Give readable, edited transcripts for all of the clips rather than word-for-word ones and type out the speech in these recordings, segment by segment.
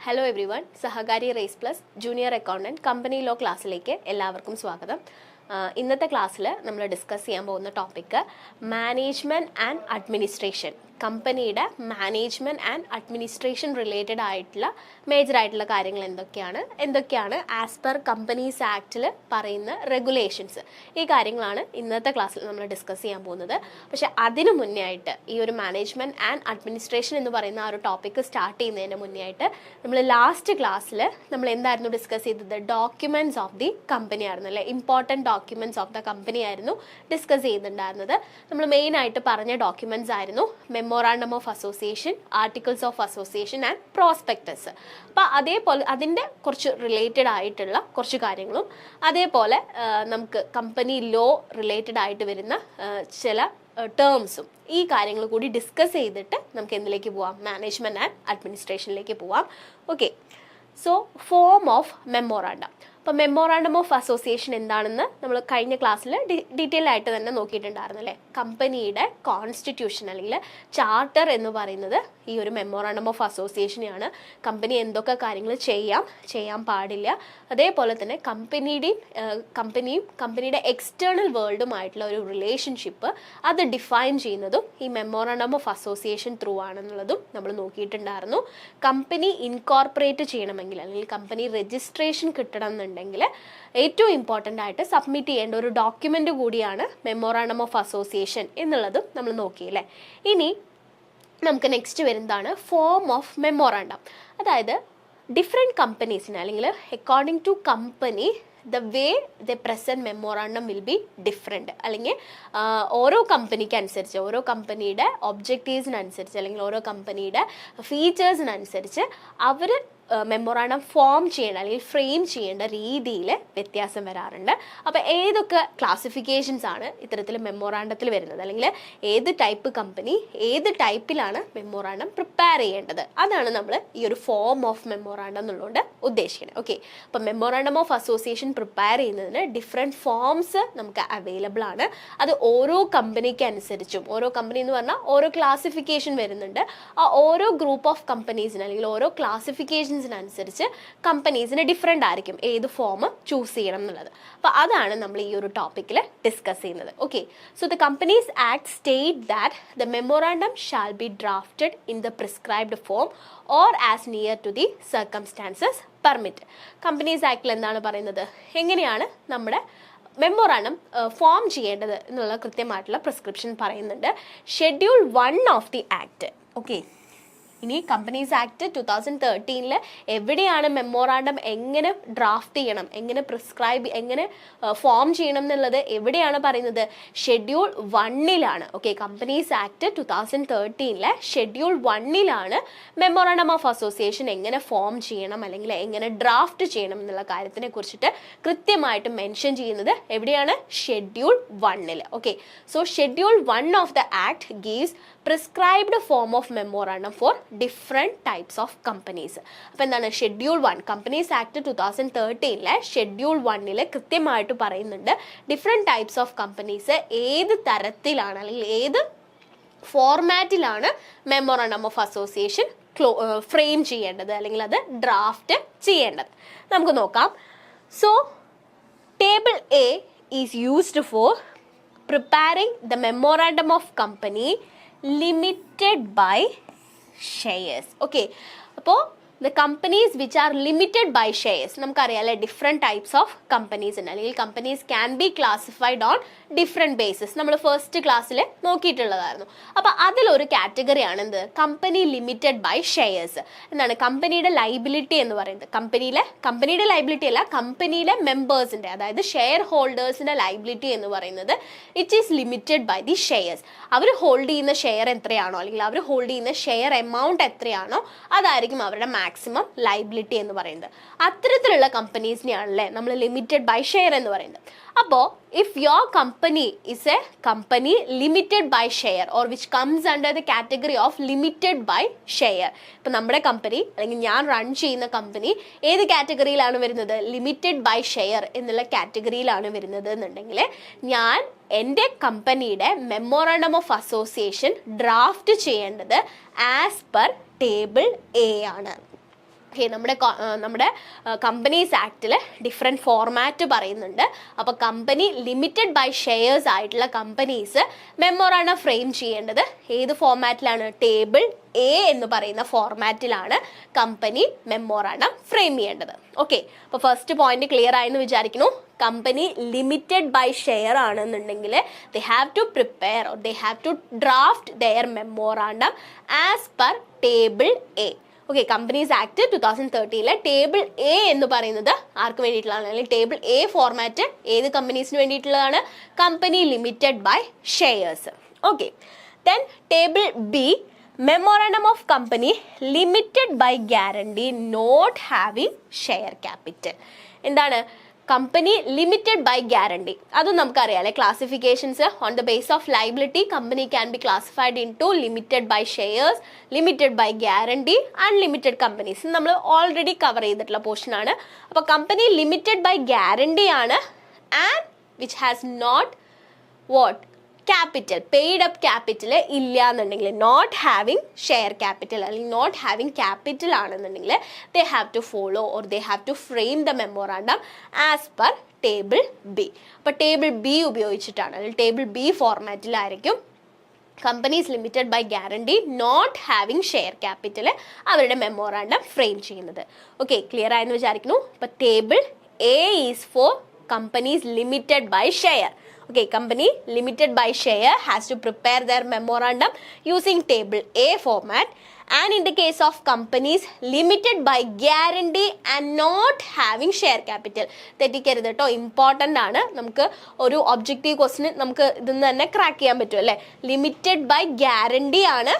Hello everyone, Sahakari Race Plus Junior Accountant Company Law ക്ലാസ്സിലേക്ക് എല്ലാവർക്കും സ്വാഗതം. ഇന്നത്തെ ക്ലാസ്സിൽ നമ്മൾ ഡിസ്കസ് ചെയ്യാൻ പോകുന്ന ടോപ്പിക്ക് മാനേജ്മെൻറ്റ് ആൻഡ് അഡ്മിനിസ്ട്രേഷൻ. കമ്പനിയുടെ മാനേജ്മെൻറ്റ് ആൻഡ് അഡ്മിനിസ്ട്രേഷൻ റിലേറ്റഡ് ആയിട്ടുള്ള മേജറായിട്ടുള്ള കാര്യങ്ങൾ എന്തൊക്കെയാണ് ആസ് പെർ കമ്പനീസ് ആക്റ്റിൽ പറയുന്ന റെഗുലേഷൻസ്. ഈ കാര്യങ്ങളാണ് ഇന്നത്തെ ക്ലാസ്സിൽ നമ്മൾ ഡിസ്കസ് ചെയ്യാൻ പോകുന്നത്. പക്ഷേ അതിനു മുന്നേ ആയിട്ട് ഈ ഒരു മാനേജ്മെൻറ്റ് ആൻഡ് അഡ്മിനിസ്ട്രേഷൻ എന്ന് പറയുന്ന ആ ഒരു ടോപ്പിക്ക് സ്റ്റാർട്ട് ചെയ്യുന്നതിന് മുന്നേ ആയിട്ട് നമ്മൾ ലാസ്റ്റ് ക്ലാസ്സിൽ നമ്മൾ എന്തായിരുന്നു ഡിസ്കസ് ചെയ്തത്? ഡോക്യുമെൻറ്റ്സ് ഓഫ് ദി കമ്പനി ആയിരുന്നു അല്ലേ, important documents of the company ആയിരുന്നു ഡിസ്കസ് ചെയ്യുന്നുണ്ടായിരുന്നത്. നമ്മൾ മെയിനായിട്ട് പറഞ്ഞ ഡോക്യുമെൻറ്റ്സ് ആയിരുന്നു memorandum of association, articles of association and prospectus. അപ്പോൾ അതേപോലെ അതിൻ്റെ കുറച്ച് റിലേറ്റഡ് ആയിട്ടുള്ള കുറച്ച് കാര്യങ്ങളും അതേപോലെ നമുക്ക് കമ്പനി ലോ റിലേറ്റഡ് ആയിട്ട് വരുന്ന ചില ടേംസും ഈ കാര്യങ്ങൾ കൂടി ഡിസ്കസ് ചെയ്തിട്ട് നമുക്ക് എന്തിലേക്ക് പോവാം? മാനേജ്മെൻറ്റ് ആൻഡ് അഡ്മിനിസ്ട്രേഷനിലേക്ക് പോവാം. Okay, so form of memorandum. അപ്പോൾ മെമ്മോറാണ്ടം ഓഫ് അസോസിയേഷൻ എന്താണെന്ന് നമ്മൾ കഴിഞ്ഞ ക്ലാസ്സിൽ ഡീറ്റെയിൽ ആയിട്ട് തന്നെ നോക്കിയിട്ടുണ്ടായിരുന്നു അല്ലേ. കമ്പനിയുടെ കോൺസ്റ്റിറ്റ്യൂഷൻ അല്ലെങ്കിൽ ചാർട്ടർ എന്ന് പറയുന്നത് ഈ ഒരു മെമ്മോറാണ്ടം ഓഫ് അസോസിയേഷനെയാണ്. കമ്പനി എന്തൊക്കെ കാര്യങ്ങൾ ചെയ്യാൻ പാടില്ല, അതേപോലെ തന്നെ കമ്പനിയും കമ്പനിയുടെ എക്സ്റ്റേണൽ വേൾഡുമായിട്ടുള്ള ഒരു റിലേഷൻഷിപ്പ് അത് ഡിഫൈൻ ചെയ്യുന്നതും ഈ മെമ്മോറാണ്ടം ഓഫ് അസോസിയേഷൻ ത്രൂ ആണെന്നുള്ളതും നമ്മൾ നോക്കിയിട്ടുണ്ടായിരുന്നു. കമ്പനി ഇൻകോർപ്പറേറ്റ് ചെയ്യണമെങ്കിൽ അല്ലെങ്കിൽ കമ്പനി രജിസ്ട്രേഷൻ കിട്ടണം ണ്ടെങ്കിൽ ഏറ്റവും ഇമ്പോർട്ടൻ്റ് ആയിട്ട് സബ്മിറ്റ് ചെയ്യേണ്ട ഒരു ഡോക്യുമെൻ്റ് കൂടിയാണ് മെമ്മോറാണ്ടം ഓഫ് അസോസിയേഷൻ എന്നുള്ളതും നമ്മൾ നോക്കിയല്ലേ. ഇനി നമുക്ക് നെക്സ്റ്റ് വരുന്നതാണ് ഫോം ഓഫ് മെമ്മോറാണ്ടം. അതായത് ഡിഫറെൻറ്റ് കമ്പനീസിന് അല്ലെങ്കിൽ according to company the way the present memorandum will be different. അല്ലെങ്കിൽ ഓരോ കമ്പനിക്ക് അനുസരിച്ച്, ഓരോ കമ്പനിയുടെ ഒബ്ജക്റ്റീവ്സിനനുസരിച്ച് അല്ലെങ്കിൽ ഓരോ കമ്പനിയുടെ ഫീച്ചേഴ്സിനനുസരിച്ച് അവർ മെമ്മോറാണ്ടം ഫോം ചെയ്യേണ്ട അല്ലെങ്കിൽ ഫ്രെയിം ചെയ്യേണ്ട രീതിയിൽ വ്യത്യാസം വരാറുണ്ട്. അപ്പോൾ ഏതൊക്കെ ക്ലാസിഫിക്കേഷൻസ് ആണ് ഇത്തരത്തിൽ മെമ്മോറാണ്ടത്തിൽ വരുന്നത്, അല്ലെങ്കിൽ ഏത് ടൈപ്പ് കമ്പനി ഏത് ടൈപ്പിലാണ് മെമ്മോറാണ്ടം പ്രിപ്പയർ ചെയ്യേണ്ടത്, അതാണ് നമ്മൾ ഈ ഒരു ഫോം ഓഫ് മെമ്മോറാണ്ടം എന്നുള്ളതുകൊണ്ട് ഉദ്ദേശിക്കുന്നത്. ഓക്കെ, അപ്പോൾ മെമ്മോറാണ്ടം ഓഫ് അസോസിയേഷൻ പ്രിപ്പയർ ചെയ്യുന്നതിന് ഡിഫറെൻറ്റ് ഫോംസ് നമുക്ക് അവൈലബിൾ ആണ്. അത് ഓരോ കമ്പനിക്ക് അനുസരിച്ചും, ഓരോ കമ്പനി എന്ന് പറഞ്ഞാൽ ഓരോ ക്ലാസിഫിക്കേഷൻ വരുന്നുണ്ട്. ആ ഓരോ ഗ്രൂപ്പ് ഓഫ് കമ്പനീസിന് അല്ലെങ്കിൽ ഓരോ ക്ലാസിഫിക്കേഷൻ അനുസരിച്ച് കമ്പനീസിന് ഡിഫറെൻ്റ് ആയിരിക്കും ഏത് ഫോം ചൂസ് ചെയ്യണം എന്നുള്ളത്. അപ്പോൾ അതാണ് നമ്മൾ ഈ ഒരു ടോപ്പിക്കിൽ ഡിസ്കസ് ചെയ്യുന്നത്. Okay, so the companies act state that the memorandum shall be drafted in the prescribed form or as near to the circumstances permit. Companies ആക്ടിൽ എന്താണ് പറയുന്നത്? എങ്ങനെയാണ് നമ്മുടെ മെമ്മോറാണ്ടം ഫോം ചെയ്യേണ്ടത് എന്നുള്ള കൃത്യമായിട്ടുള്ള പ്രിസ്ക്രിപ്ഷൻ പറയുന്നുണ്ട്. Schedule 1 of the act. Okay, ഇനി കമ്പനീസ് ആക്ട് 2013 എവിടെയാണ് മെമ്മോറാണ്ടം എങ്ങനെ ഡ്രാഫ്റ്റ് ചെയ്യണം, എങ്ങനെ ഫോം ചെയ്യണം എന്നുള്ളത് എവിടെയാണ് പറയുന്നത്? Schedule 1 okay, companies act 2013 schedule 1 memorandum of association എങ്ങനെ ഫോം ചെയ്യണം അല്ലെങ്കിൽ എങ്ങനെ ഡ്രാഫ്റ്റ് ചെയ്യണം എന്നുള്ള കാര്യത്തിനെ കുറിച്ചിട്ട് കൃത്യമായിട്ട് മെൻഷൻ ചെയ്യുന്നത് എവിടെയാണ്? Schedule 1. Okay, so schedule 1 of the act gives prescribed form of memorandum for different types of companies. അപ്പോൾ എന്താണ് ഷെഡ്യൂൾ 1? കമ്പനീസ് ആക്ട് 2013 ഷെഡ്യൂൾ 1 കൃത്യമായിട്ട് പറയുന്നുണ്ട് ഡിഫറെൻറ്റ് ടൈപ്സ് ഓഫ് കമ്പനീസ് ഏത് തരത്തിലാണ് അല്ലെങ്കിൽ ഏത് ഫോർമാറ്റിലാണ് മെമ്മോറാണ്ടം ഓഫ് അസോസിയേഷൻ ഫ്രെയിം ചെയ്യേണ്ടത് അല്ലെങ്കിൽ അത് ഡ്രാഫ്റ്റ് ചെയ്യേണ്ടത്. നമുക്ക് നോക്കാം. So table A is used for preparing the memorandum of company limited by shares. Okay, അപ്പോൾ the companies which are limited by shares, നമുക്കറിയാം അല്ലെ, ഡിഫറെൻറ്റ് ടൈപ്സ് ഓഫ് കമ്പനീസ് ഉണ്ട് അല്ലെങ്കിൽ companies can be classified on different basis. നമ്മൾ first ക്ലാസ്സിൽ നോക്കിയിട്ടുള്ളതായിരുന്നു. അപ്പോൾ അതിലൊരു കാറ്റഗറിയാണ് എന്ത്? Company limited by shares. എന്താണ് കമ്പനിയുടെ ലൈബിലിറ്റി എന്ന് പറയുന്നത്? കമ്പനിയുടെ ലൈബിലിറ്റി അല്ല, കമ്പനിയിലെ മെമ്പേഴ്സിൻ്റെ, അതായത് ഷെയർ ഹോൾഡേഴ്സിൻ്റെ ലൈബിലിറ്റി എന്ന് പറയുന്നത് it is limited by the shares. അവർ ഹോൾഡ് ചെയ്യുന്ന ഷെയർ എത്രയാണോ അല്ലെങ്കിൽ അവർ ഹോൾഡ് ചെയ്യുന്ന ഷെയർ എമൗണ്ട് എത്രയാണോ അതായിരിക്കും അവരുടെ മാക്സിമം ലൈബിലിറ്റി എന്ന് പറയുന്നത്. അത്തരത്തിലുള്ള കമ്പനീസിനെയാണല്ലേ നമ്മൾ ലിമിറ്റഡ് ബൈ ഷെയർ എന്ന് പറയുന്നത്. അപ്പോൾ if your company is a company limited by share or which comes under the category of limited by share, ഇപ്പം നമ്മുടെ കമ്പനി അല്ലെങ്കിൽ ഞാൻ റൺ ചെയ്യുന്ന കമ്പനി ഏത് കാറ്റഗറിയിലാണ് വരുന്നത്? ലിമിറ്റഡ് ബൈ ഷെയർ എന്നുള്ള കാറ്റഗറിയിലാണ് വരുന്നത് എന്നുണ്ടെങ്കിൽ ഞാൻ എൻ്റെ കമ്പനിയുടെ മെമ്മോറാണ്ടം ഓഫ് അസോസിയേഷൻ ഡ്രാഫ്റ്റ് ചെയ്യേണ്ടത് ആസ് പെർ ടേബിൾ A ആണ്. ഓക്കെ, നമ്മുടെ കമ്പനീസ് ആക്ടിൽ ഡിഫറെൻറ്റ് ഫോർമാറ്റ് പറയുന്നുണ്ട്. അപ്പോൾ കമ്പനി ലിമിറ്റഡ് ബൈ ഷെയർസ് ആയിട്ടുള്ള കമ്പനീസ് മെമ്മോറാണ്ടം ഫ്രെയിം ചെയ്യേണ്ടത് ഏത് ഫോർമാറ്റിലാണ്? ടേബിൾ എ എന്ന് പറയുന്ന ഫോർമാറ്റിലാണ് കമ്പനി മെമ്മോറാണ്ടം ഫ്രെയിം ചെയ്യേണ്ടത്. ഓക്കെ, അപ്പോൾ ഫസ്റ്റ് പോയിന്റ് ക്ലിയർ ആയെന്ന് വിചാരിക്കുന്നു. കമ്പനി ലിമിറ്റഡ് ബൈ ഷെയർ ആണെന്നുണ്ടെങ്കിൽ they have to prepare or they have to draft their memorandum as per table A. Okay, companies act 2013 table A എന്ന് പറയുന്നത് ആർക്ക് വേണ്ടിയിട്ടുള്ളതാണ്? അല്ലെങ്കിൽ table A format ഏത് കമ്പനീസിന് വേണ്ടിയിട്ടുള്ളതാണ്? Company limited by shares. Okay, then table B, memorandum of company limited by guarantee not having share capital. എന്താണ് company limited by guarantee? അതും നമുക്കറിയാം അല്ലെ, classifications on the base of liability company can be classified into limited by shares, limited by guarantee, unlimited companies. നമ്മൾ already cover ചെയ്തിട്ടുള്ള portion ആണ്. അപ്പോൾ company limited by guarantee ആണ് and which has not what capital, paid up capital ഇല്ല എന്നുണ്ടെങ്കിൽ, not having share capital അല്ലെങ്കിൽ not having capital ആണെന്നുണ്ടെങ്കിൽ they have to follow or they have to frame the memorandum as per table B. അപ്പോൾ table B ഉപയോഗിച്ചിട്ടാണ് അല്ലെങ്കിൽ table B ഫോർമാറ്റിലായിരിക്കും companies limited by guarantee not having share capital അവരുടെ memorandum frame ചെയ്യുന്നത്. Okay, clear ആയെന്ന് വിചാരിക്കുന്നു. അപ്പോൾ table A is for companies limited by share. Okay, company limited by share has to prepare their memorandum using table A format, and in the case of companies limited by guarantee and not having share capital, തെറ്റിക്കരുത് കേട്ടോ, important ആണ്. നമുക്ക് ഒരു objective ക്വസ്റ്റിന് നമുക്ക് ഇതൊന്ന് തന്നെ crack ചെയ്യാൻ പറ്റും അല്ലേ. ലിമിറ്റഡ് ബൈ ഗ്യാരണ്ടി ആണ്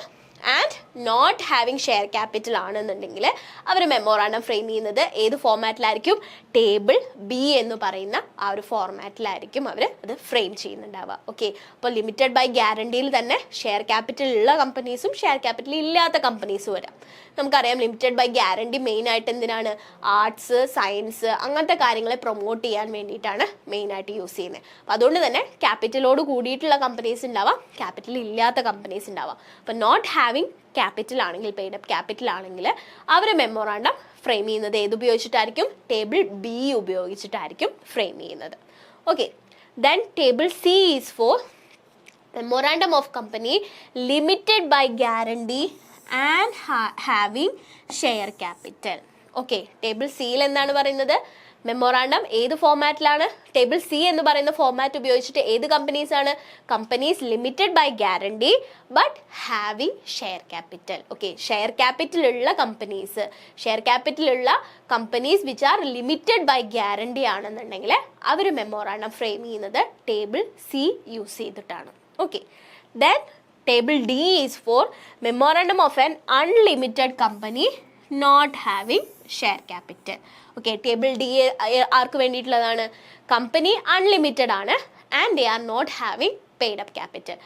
and not having share capital ആണെന്നുണ്ടെങ്കിൽ അവർ മെമ്മോറാണ്ടം ഫ്രെയിം ചെയ്യുന്നത് ഏത് ഫോർമാറ്റിലായിരിക്കും? ടേബിൾ ബി എന്ന് പറയുന്ന ആ ഒരു ഫോർമാറ്റിലായിരിക്കും അവർ അത് ഫ്രെയിം ചെയ്യുന്നുണ്ടാവുക. ഓക്കെ, അപ്പോൾ ലിമിറ്റഡ് ബൈ ഗ്യാരണ്ടിയിൽ തന്നെ ഷെയർ ക്യാപിറ്റൽ ഉള്ള കമ്പനീസും ഷെയർ ക്യാപിറ്റൽ ഇല്ലാത്ത കമ്പനീസും വരാം. നമുക്കറിയാം ലിമിറ്റഡ് ബൈ ഗ്യാരണ്ടി മെയിനായിട്ട് എന്തിനാണ്? ആർട്സ്, സയൻസ് അങ്ങനത്തെ കാര്യങ്ങളെ പ്രൊമോട്ട് ചെയ്യാൻ വേണ്ടിയിട്ടാണ് മെയിനായിട്ട് യൂസ് ചെയ്യുന്നത്. അപ്പോൾ അതുകൊണ്ട് തന്നെ ക്യാപിറ്റലോട് കൂടിയിട്ടുള്ള കമ്പനീസ് ഉണ്ടാവാം, ക്യാപിറ്റൽ ഇല്ലാത്ത കമ്പനീസ് ഉണ്ടാവാം. അപ്പോൾ നോട്ട് ഹാവിങ് ക്യാപിറ്റൽ ആണെങ്കിൽ, പെയ്ഡ് അപ്പ് ക്യാപിറ്റൽ ആണെങ്കിൽ അവർ മെമ്മോറാണ്ടം ഫ്രെയിം ചെയ്യുന്നത് ഏതുപയോഗിച്ചിട്ടായിരിക്കും? ടേബിൾ ബി ഉപയോഗിച്ചിട്ടായിരിക്കും ഫ്രെയിം ചെയ്യുന്നത്. Okay, then table C is for memorandum of company limited by guarantee and having share capital. Okay, table സിയിൽ എന്താണ് പറയുന്നത്? മെമ്മോറാണ്ടം ഏത് ഫോർമാറ്റിലാണ്? ടേബിൾ സി എന്ന് പറയുന്ന ഫോർമാറ്റ് ഉപയോഗിച്ചിട്ട് ഏത് കമ്പനീസ് ആണ്? Companies limited by guarantee but having share capital. Okay, share capital ഉള്ള കമ്പനീസ്, ഷെയർ ക്യാപിറ്റൽ ഉള്ള companies which are limited by guarantee ആണെന്നുണ്ടെങ്കിൽ അവർ മെമ്മോറാണ്ടം ഫ്രെയിം ചെയ്യുന്നത് ടേബിൾ സി യൂസ് ചെയ്തിട്ടാണ്. Okay, then table D is for memorandum of an unlimited company not having share capital. Okay, table D ആർക്ക് വേണ്ടിയിട്ടുള്ളതാണ്? Company unlimited ആണ് and they are not having paid up capital.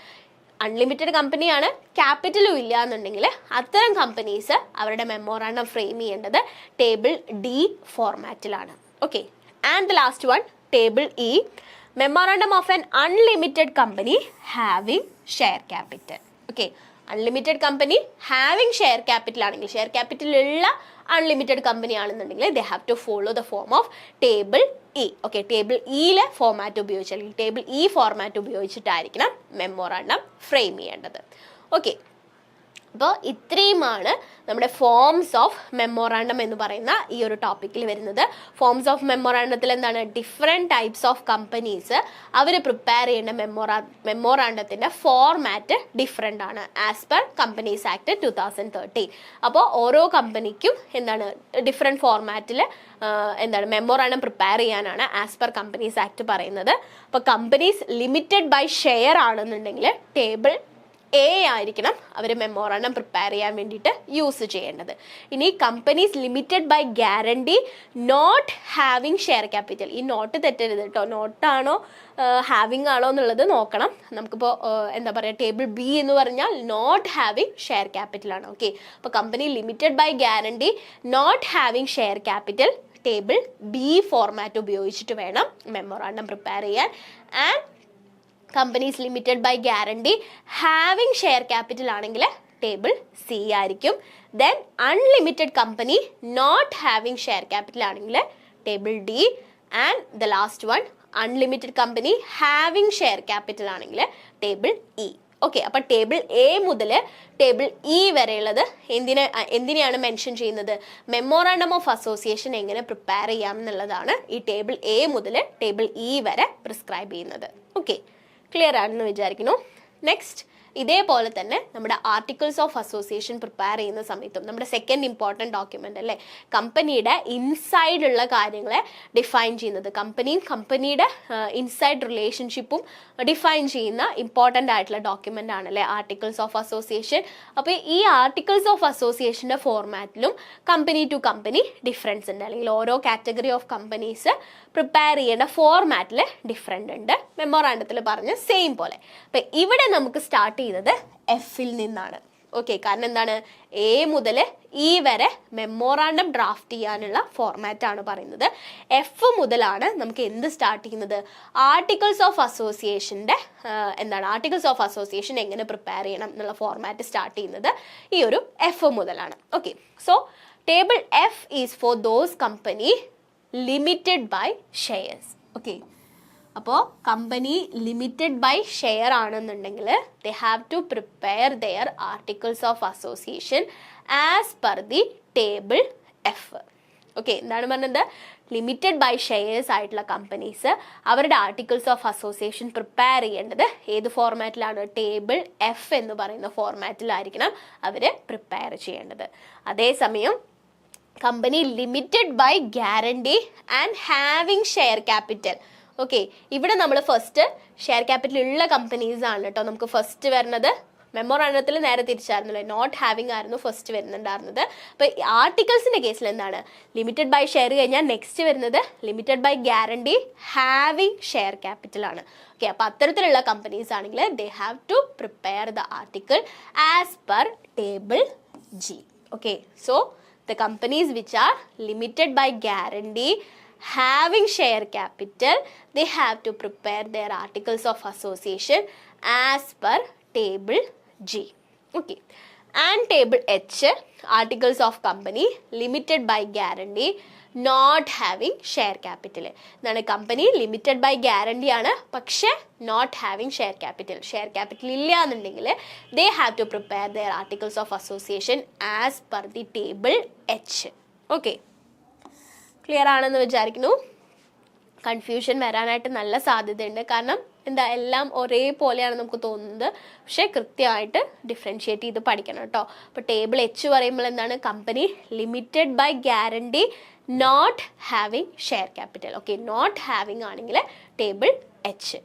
Unlimited കമ്പനിയാണ്, ക്യാപിറ്റലും ഇല്ല എന്നുണ്ടെങ്കിൽ അത്തരം companies അവരുടെ മെമ്മോറാണ്ടം ഫ്രെയിം ചെയ്യേണ്ടത് ടേബിൾ ഡി ഫോർമാറ്റിലാണ്. Okay, and the last one table E, memorandum of an unlimited company having share capital. Okay, unlimited company having share capital ആണെങ്കിൽ, share capital ഉള്ള അൺലിമിറ്റഡ് കമ്പനി ആണെന്നുണ്ടെങ്കിൽ they have to follow the form of table E. Okay, table ഇയിലെ format ഉപയോഗിച്ച് അല്ലെങ്കിൽ table E format ഉപയോഗിച്ചിട്ടായിരിക്കണം memorandum frame ചെയ്യേണ്ടത്. Okay, അപ്പോൾ ഇത്രയുമാണ് നമ്മുടെ ഫോംസ് ഓഫ് മെമ്മോറാണ്ടം എന്ന് പറയുന്ന ഈ ഒരു ടോപ്പിക്കിൽ വരുന്നത്. ഫോംസ് ഓഫ് മെമ്മോറാണ്ടത്തിൽ എന്താണ്? ഡിഫറെൻറ്റ് ടൈപ്സ് ഓഫ് കമ്പനീസ് അവർ പ്രിപ്പയർ ചെയ്യേണ്ട മെമ്മോറാണ്ടത്തിൻ്റെ ഫോർമാറ്റ് ഡിഫറെൻ്റ് ആണ് ആസ് പെർ കമ്പനീസ് ആക്ട് 2013. അപ്പോൾ ഓരോ കമ്പനിക്കും എന്താണ് ഡിഫറെൻറ്റ് ഫോർമാറ്റിൽ എന്താണ് മെമ്മോറാണ്ടം പ്രിപ്പയർ ചെയ്യാനാണ് ആസ് പെർ കമ്പനീസ് ആക്ട് പറയുന്നത്. അപ്പോൾ കമ്പനീസ് ലിമിറ്റഡ് ബൈ ഷെയർ ആണെന്നുണ്ടെങ്കിൽ ടേബിൾ എ ആയിരിക്കണം അവർ മെമ്മോറാണ്ടം പ്രിപ്പയർ ചെയ്യാൻ വേണ്ടിയിട്ട് യൂസ് ചെയ്യേണ്ടത്. ഇനി companies limited by guarantee not having share capital, ഈ നോട്ട് തെറ്റരുത് കേട്ടോ, നോട്ടാണോ ഹാവിങ് ആണോ എന്നുള്ളത് നോക്കണം. നമുക്കിപ്പോൾ എന്താ പറയുക, ടേബിൾ ബി എന്ന് പറഞ്ഞാൽ നോട്ട് ഹാവിങ് ഷെയർ ക്യാപിറ്റൽ ആണ്. ഓക്കെ, അപ്പോൾ company limited by guarantee not having share capital table B format ഉപയോഗിച്ചിട്ട് വേണം മെമ്മോറാണ്ടം പ്രിപ്പയർ ചെയ്യാൻ. And companies limited by guarantee having share capital ആണെങ്കിൽ ടേബിൾ സി ആയിരിക്കും. Then unlimited company not having share capital ആണെങ്കിൽ table D. And the last one unlimited company having share capital ആണെങ്കിൽ table E. Okay, അപ്പം table A മുതൽ table E വരെയുള്ളത് എന്തിനെയാണ് mention ചെയ്യുന്നത്? Memorandum of association എങ്ങനെ prepare ചെയ്യാം എന്നുള്ളതാണ് ഈ ടേബിൾ എ മുതൽ ടേബിൾ ഇ വരെ പ്രിസ്ക്രൈബ് ചെയ്യുന്നത്. ഓക്കെ, ക്ലിയർ ആണെന്ന് വിചാരിക്കുന്നു. നെക്സ്റ്റ്, ഇതേപോലെ തന്നെ നമ്മുടെ ആർട്ടിക്കിൾസ് ഓഫ് അസോസിയേഷൻ പ്രിപ്പയർ ചെയ്യുന്ന സമയത്തും നമ്മുടെ സെക്കൻഡ് ഇമ്പോർട്ടൻറ്റ് ഡോക്യുമെൻ്റ് അല്ലേ, കമ്പനിയുടെ ഇൻസൈഡുള്ള കാര്യങ്ങളെ ഡിഫൈൻ ചെയ്യുന്നത്, കമ്പനിയുടെ ഇൻസൈഡ് റിലേഷൻഷിപ്പും ഡിഫൈൻ ചെയ്യുന്ന ഇമ്പോർട്ടൻ്റ് ആയിട്ടുള്ള ഡോക്യുമെൻ്റ് ആണല്ലേ ആർട്ടിക്കിൾസ് ഓഫ് അസോസിയേഷൻ. അപ്പോൾ ഈ ആർട്ടിക്കിൾസ് ഓഫ് അസോസിയേഷൻ്റെ ഫോർമാറ്റിലും കമ്പനി ടു കമ്പനി ഡിഫറൻസ് ഉണ്ട്, അല്ലെങ്കിൽ ഓരോ കാറ്റഗറി ഓഫ് കമ്പനീസ് പ്രിപ്പയർ ചെയ്യേണ്ട ഫോർമാറ്റിൽ ഡിഫറെൻ്റ് ഉണ്ട്. മെമ്മോറാണ്ടത്തിൽ പറഞ്ഞ സെയിം പോലെ. അപ്പം ഇവിടെ നമുക്ക് സ്റ്റാർട്ട് ചെയ്തത് എഫിൽ നിന്നാണ്. ഓക്കെ, കാരണം എന്താണ്, എ മുതൽ ഇ വരെ മെമ്മോറാണ്ടം ഡ്രാഫ്റ്റ് ചെയ്യാനുള്ള ഫോർമാറ്റാണ് പറയുന്നത്. എഫ് മുതലാണ് നമുക്ക് എന്ത് സ്റ്റാർട്ട് ചെയ്യുന്നത്, ആർട്ടിക്കിൾസ് ഓഫ് അസോസിയേഷൻ്റെ ആർട്ടിക്കിൾസ് ഓഫ് അസോസിയേഷൻ എങ്ങനെ പ്രിപ്പയർ ചെയ്യണം എന്നുള്ള ഫോർമാറ്റ് സ്റ്റാർട്ട് ചെയ്യുന്നത് ഈ ഒരു എഫ് മുതലാണ്. Okay, so table F is for those company limited by shares. Okay, അപ്പോൾ കമ്പനി ലിമിറ്റഡ് ബൈ ഷെയർ ആണെന്നുണ്ടെങ്കിൽ they have to prepare their articles of association as per the table F. Okay, എന്താണ് പറഞ്ഞത്, limited by shares ആയിട്ടുള്ള companies അവരുടെ articles of association prepare ചെയ്യേണ്ടത് ഏത് ഫോർമാറ്റിലാണ്, table F എന്ന് പറയുന്ന ഫോർമാറ്റിലായിരിക്കണം അവർ പ്രിപ്പയർ ചെയ്യേണ്ടത്. അതേസമയം company limited by guarantee and having share capital. Okay, ഇവിടെ നമ്മൾ ഫസ്റ്റ് ഷെയർ ക്യാപിറ്റൽ ഉള്ള കമ്പനീസ് ആണ് കേട്ടോ നമുക്ക് ഫസ്റ്റ് വരുന്നത്. മെമ്മോറാണ്ടത്തിൽ നേരെ തിരിച്ചായിരുന്നല്ലോ, നോട്ട് ഹാവിങ് ആയിരുന്നു ഫസ്റ്റ് വരുന്നുണ്ടായിരുന്നത്. അപ്പോൾ ആർട്ടിക്കിൾസിൻ്റെ കേസിൽ എന്താണ്, ലിമിറ്റഡ് ബൈ ഷെയർ കഴിഞ്ഞാൽ നെക്സ്റ്റ് വരുന്നത് limited by guarantee having share capital ആണ്. ഓക്കെ, അപ്പോൾ അത്തരത്തിലുള്ള കമ്പനീസ് ആണെങ്കിൽ they have to prepare the article as per table G. Okay, so the companies which are limited by guarantee having share capital, they have to prepare their articles of association as per table G. Okay, and table H, articles of company limited by guarantee not having share capital. എന്താണ്, company limited by guarantee ആണ്, പക്ഷേ not having share capital. Share capital ഇല്ല എന്നുണ്ടെങ്കിൽ they have to prepare their articles of association as per the table H. Okay, clear ആണെന്ന് വിചാരിക്കുന്നു. Confusion വരാനായിട്ട് നല്ല സാധ്യതയുണ്ട്, കാരണം എല്ലാം ഒരേപോലെയാണ് നമുക്ക് തോന്നുന്നത്, പക്ഷേ കൃത്യമായിട്ട് ഡിഫറൻഷിയേറ്റ് ചെയ്ത് പഠിക്കണം കേട്ടോ. അപ്പോൾ ടേബിൾ എച്ച് പറയുമ്പോൾ എന്താണ്, company limited by guarantee not having share capital. Okay, not having ആണെങ്കിൽ ടേബിൾ എച്ച്.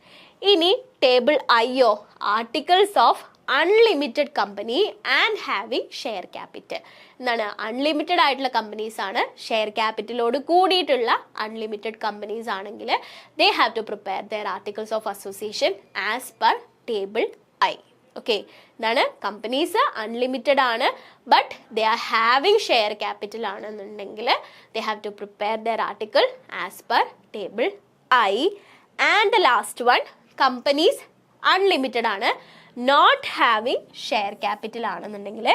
ഇനി ടേബിൾ ഐയോ, articles of unlimited company and having share capital. എന്താണ്, അൺലിമിറ്റഡ് ആയിട്ടുള്ള കമ്പനീസ് ആണ്, ഷെയർ ക്യാപിറ്റലോട് കൂടിയിട്ടുള്ള അൺലിമിറ്റഡ് കമ്പനീസ് ആണെങ്കിൽ they have to prepare their articles of association as per table I. Okay, എന്താണ്, കമ്പനീസ് അൺലിമിറ്റഡ് ആണ് but they are having share capital ആണെന്നുണ്ടെങ്കിൽ they have to prepare their article as per table I. And the last one, companies unlimited ആണ്, not having share capital ആണെന്നുണ്ടെങ്കിൽ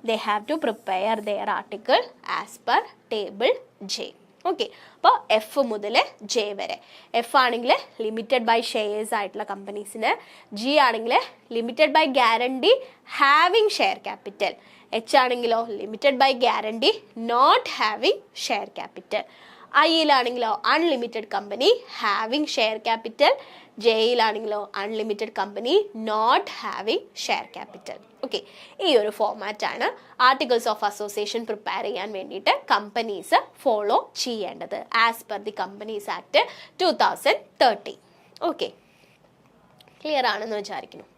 they have to prepare their article as per table J. Okay, അപ്പോൾ F മുതൽ J വരെ. F ആണെങ്കിൽ limited by shares ആയിട്ടുള്ള കമ്പനീസിന്, G ആണെങ്കിൽ limited by guarantee having share capital, H ആണെങ്കിലോ limited by guarantee not having share capital, ഐയിലാണെങ്കിലോ unlimited company having share capital, ജെയിലാണെങ്കിലോ unlimited company not having share capital. Okay, ഈ ഒരു ഫോർമാറ്റാണ് articles of association prepare ചെയ്യാൻ വേണ്ടിയിട്ട് companies follow ചെയ്യേണ്ടത് as per the companies act 2013. Okay, clear ആണെന്ന് വിചാരിക്കുന്നു.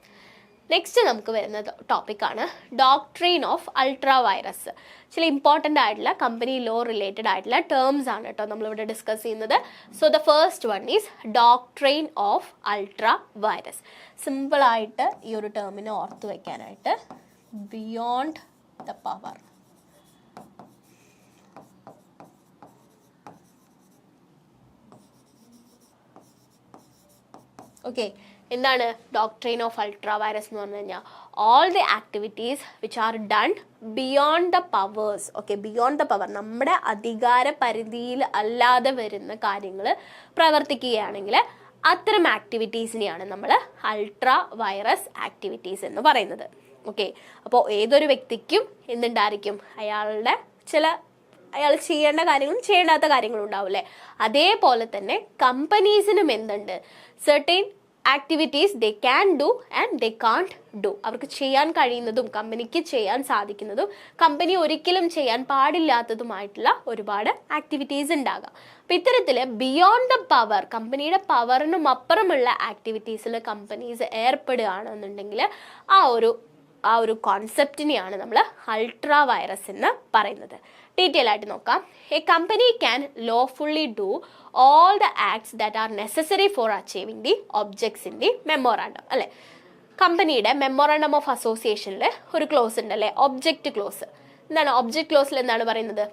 Next നമുക്ക് വരുന്ന ടോപ്പിക്കാണ് ഡോക്ട്രീൻ ഓഫ് അൾട്രാ വൈറസ്. ചില ഇമ്പോർട്ടൻ്റ് ആയിട്ടുള്ള കമ്പനി ലോ റിലേറ്റഡ് ആയിട്ടുള്ള ടേംസ് ആണ് കേട്ടോ നമ്മളിവിടെ ഡിസ്കസ് ചെയ്യുന്നത്. So the first one is doctrine of ultra virus. സിമ്പിളായിട്ട് ഈ ഒരു ടേമിനെ ഓർത്ത് വയ്ക്കാനായിട്ട്, ബിയോണ്ട് ദ പവർ. ഓക്കെ, എന്താണ് ഡോക്ട്രിൻ ഓഫ് അൾട്രാ വൈറസ് എന്ന് പറഞ്ഞു കഴിഞ്ഞാൽ? All the activities which are done beyond the powers. Okay, beyond the power, നമ്മുടെ അധികാര പരിധിയിൽ അല്ലാതെ വരുന്ന കാര്യങ്ങൾ പ്രവർത്തിക്കുകയാണെങ്കിൽ അത്തരം ആക്ടിവിറ്റീസിനെയാണ് നമ്മൾ അൾട്രാ വൈറസ് ആക്ടിവിറ്റീസ് എന്ന് പറയുന്നത്. ഓക്കെ, അപ്പോൾ ഏതൊരു വ്യക്തിക്കും എന്തുണ്ടായിരിക്കും? അയാൾ ചെയ്യേണ്ട കാര്യങ്ങളും ചെയ്യേണ്ടാത്ത കാര്യങ്ങളും ഉണ്ടാവും അല്ലേ? അതേപോലെ തന്നെ കമ്പനീസിനും എന്തുണ്ട്? Certain activities they can do and they can't do. അവർക്ക് ചെയ്യാൻ കഴിയുന്നതും കമ്പനിക്ക് ചെയ്യാൻ സാധിക്കുന്നതും കമ്പനി ഒരിക്കലും ചെയ്യാൻ പാടില്ലാത്തതുമായിട്ടുള്ള ഒരുപാട് ആക്ടിവിറ്റീസ് ഉണ്ടാകാം. അപ്പം ഇത്തരത്തിൽ ബിയോണ്ട് ദ പവർ, കമ്പനിയുടെ പവറിനും അപ്പുറമുള്ള ആക്ടിവിറ്റീസിൽ കമ്പനീസ് ഏർപ്പെടുകയാണെന്നുണ്ടെങ്കിൽ ആ ഒരു കോൺസെപ്റ്റിനെയാണ് നമ്മൾ അൾട്രാ വൈറസ് എന്ന് പറയുന്നത്. ഡീറ്റെയിൽ ആയിട്ട് നോക്കാം. A company can lawfully do all the acts that are necessary four achieving the objects in the memorandum. അല്ലെ, കമ്പനിയുടെ മെമ്മോറാണ്ടം ഓഫ് അസോസിയേഷനിൽ ഒരു ക്ലോസ് ഉണ്ട് അല്ലേ, ഒബ്ജക്റ്റ് ക്ലോസ്. എന്താണ് ഒബ്ജക്റ്റ് ക്ലോസിൽ എന്താണ് പറയുന്നത്?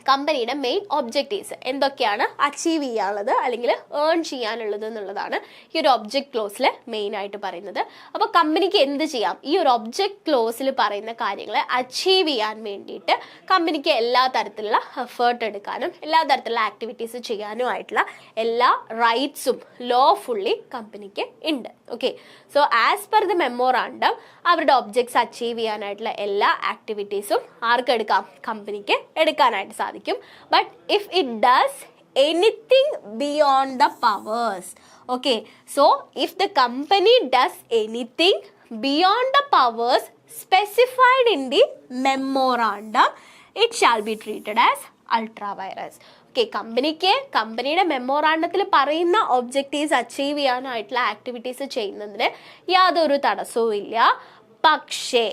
കമ്പനിയുടെ മെയിൻ ഒബ്ജക്റ്റീവ്സ് എന്തൊക്കെയാണ് അച്ചീവ് ചെയ്യാനുള്ളത് അല്ലെങ്കിൽ ഏൺ ചെയ്യാനുള്ളത് എന്നുള്ളതാണ് ഈ ഒരു ഒബ്ജക്റ്റ് ക്ലോസിൽ മെയിൻ ആയിട്ട് പറയുന്നത്. അപ്പോൾ കമ്പനിക്ക് എന്ത് ചെയ്യാം? ഈ ഒരു ഒബ്ജക്റ്റ് ക്ലോസിൽ പറയുന്ന കാര്യങ്ങൾ അച്ചീവ് ചെയ്യാൻ വേണ്ടിയിട്ട് കമ്പനിക്ക് എല്ലാ തരത്തിലുള്ള എഫേർട്ട് എടുക്കാനും എല്ലാ തരത്തിലുള്ള ആക്ടിവിറ്റീസ് ചെയ്യാനുമായിട്ടുള്ള എല്ലാ റൈറ്റ്സും ലോഫുള്ളി കമ്പനിക്ക് ഉണ്ട്. Okay, so as per the memorandum അവരുടെ ഒബ്ജക്ട്സ് അച്ചീവ് ചെയ്യാനായിട്ടുള്ള എല്ലാ ആക്ടിവിറ്റീസും ആർക്ക് എടുക്കാം? കമ്പനിക്ക് എടുക്കാനായിട്ട് സാധിക്കും. But if it does anything beyond the powers, okay, so if the company does anything beyond the powers specified in the memorandum, it shall be treated as ultra virus. Okay, കമ്പനിയുടെ മെമ്മോറാണ്ടത്തിൽ പറയുന്ന objectives achieve ചെയ്യാനായിട്ടുള്ള activities ചെയ്യുന്നതിന് യാതൊരു തടസ്സവും ഇല്ല. പക്ഷേ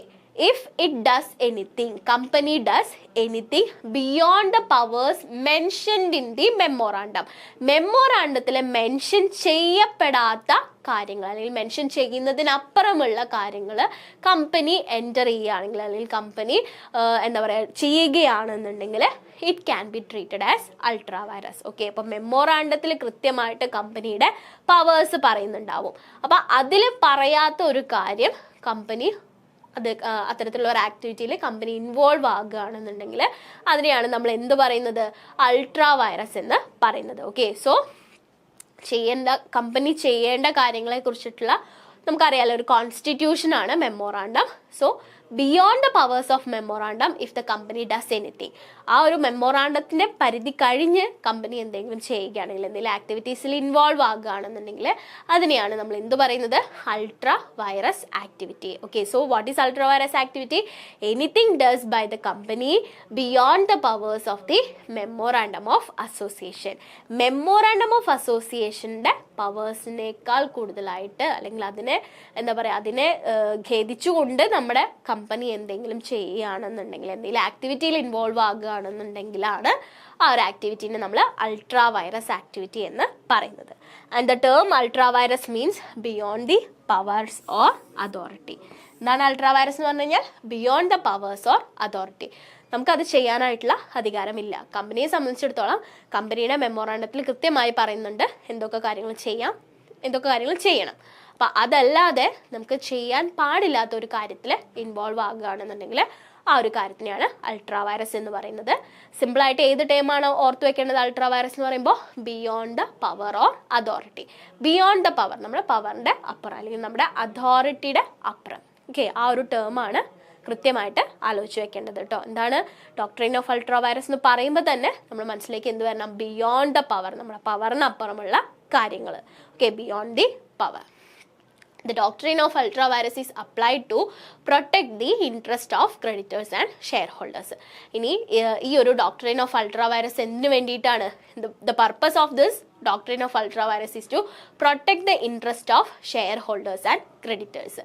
if it does anything, company does anything beyond the powers mentioned in the memorandum, മെമ്മോറാണ്ടത്തിൽ mention ചെയ്യപ്പെടാത്ത കാര്യങ്ങൾ അല്ലെങ്കിൽ മെൻഷൻ ചെയ്യുന്നതിനപ്പുറമുള്ള കാര്യങ്ങൾ കമ്പനി എൻ്റർ ചെയ്യുകയാണെങ്കിൽ അല്ലെങ്കിൽ കമ്പനി ചെയ്യുകയാണെന്നുണ്ടെങ്കിൽ it can be treated as ultra virus. Okay, അപ്പോൾ മെമ്മോറാണ്ടത്തിൽ കൃത്യമായിട്ട് കമ്പനിയുടെ പവേഴ്സ് പറയുന്നുണ്ടാവും. അപ്പോൾ അതിൽ പറയാത്ത ഒരു കാര്യം കമ്പനി അത്തരത്തിലുള്ള ഒരു ആക്ടിവിറ്റിയിൽ കമ്പനി ഇൻവോൾവ് ആകുകയാണെന്നുണ്ടെങ്കിൽ അതിനെയാണ് നമ്മൾ എന്ത് പറയുന്നത്? അൾട്രാ വൈറസ് എന്ന് പറയുന്നത്. ഓക്കെ, സോ കമ്പനി ചെയ്യേണ്ട കാര്യങ്ങളെ കുറിച്ചിട്ടുള്ള നമുക്കറിയാലോ ഒരു കോൺസ്റ്റിറ്റ്യൂഷനാണ് memorandum. So beyond the powers of memorandum if the company does anything, ആ ഒരു മെമ്മോറാണ്ടത്തിൻ്റെ പരിധി കഴിഞ്ഞ് കമ്പനി എന്തെങ്കിലും ചെയ്യുകയാണെങ്കിൽ എന്തെങ്കിലും ആക്ടിവിറ്റീസിൽ ഇൻവോൾവ് ആകുകയാണെന്നുണ്ടെങ്കിൽ അതിനെയാണ് നമ്മൾ എന്ത് പറയുന്നത്? Ultra vires activity. Okay, so what is ultra vires activity? Anything does by the company beyond the powers of the memorandum of association. Memorandum of അസോസിയേഷൻ്റെ പവേഴ്സിനേക്കാൾ കൂടുതലായിട്ട് അല്ലെങ്കിൽ അതിനെ ഖേദിച്ചുകൊണ്ട് നമ്മുടെ കമ്പനി എന്തെങ്കിലും ചെയ്യുകയാണെന്നുണ്ടെങ്കിൽ എന്തെങ്കിലും ആക്ടിവിറ്റിയിൽ ഇൻവോൾവ് ആകുകയാണെന്നുണ്ടെങ്കിലാണ് ആ ഒരു ആക്ടിവിറ്റീനെ നമ്മൾ അൾട്രാ വൈറസ് ആക്ടിവിറ്റി എന്ന് പറയുന്നത്. And the term ultra virus means beyond the powers or authority. എന്താണ് അൾട്രാ വൈറസ് എന്ന് പറഞ്ഞു കഴിഞ്ഞാൽ? Beyond the powers or authority. നമുക്കത് ചെയ്യാനായിട്ടുള്ള അധികാരമില്ല. കമ്പനിയെ സംബന്ധിച്ചിടത്തോളം കമ്പനിയുടെ മെമ്മോറാണ്ടത്തിൽ കൃത്യമായി പറയുന്നുണ്ട് എന്തൊക്കെ കാര്യങ്ങൾ ചെയ്യാം, എന്തൊക്കെ കാര്യങ്ങൾ ചെയ്യണം. അപ്പം അതല്ലാതെ നമുക്ക് ചെയ്യാൻ പാടില്ലാത്ത ഒരു കാര്യത്തിൽ ഇൻവോൾവ് ആകുകയാണെന്നുണ്ടെങ്കിൽ ആ ഒരു കാര്യത്തിനെയാണ് അൾട്രാ വൈറസ് എന്ന് പറയുന്നത്. സിമ്പിളായിട്ട് ഏത് ടൈമാണ് ഓർത്ത് വെക്കേണ്ടത്? അൾട്രാ വൈറസ് എന്ന് പറയുമ്പോൾ beyond the power or authority. Beyond the power, നമ്മുടെ പവറിൻ്റെ അപ്പുറം അല്ലെങ്കിൽ നമ്മുടെ അതോറിറ്റിയുടെ അപ്പുറം. ഓക്കെ, ആ ഒരു ടേമാണ് കൃത്യമായിട്ട് ആലോചിച്ച് വെക്കേണ്ടത് കേട്ടോ. എന്താണ് ഡോക്ട്രിൻ ഓഫ് അൾട്രാ വൈറസ് എന്ന് പറയുമ്പോൾ തന്നെ നമ്മൾ മനസ്സിലേക്ക് എന്ത് വരണം? ബിയോണ്ട് ദ പവർ, നമ്മുടെ പവറിനപ്പുറമുള്ള കാര്യങ്ങൾ. Okay, beyond the power. The doctrine of ultra virus is applied to protect the interest of creditors and shareholders. ഇനി ഈ ഒരു doctrine of ultra virus എന്തിനു വേണ്ടിയിട്ടാണ്? The purpose of this doctrine of ultra virus is to protect the interest of shareholders and creditors.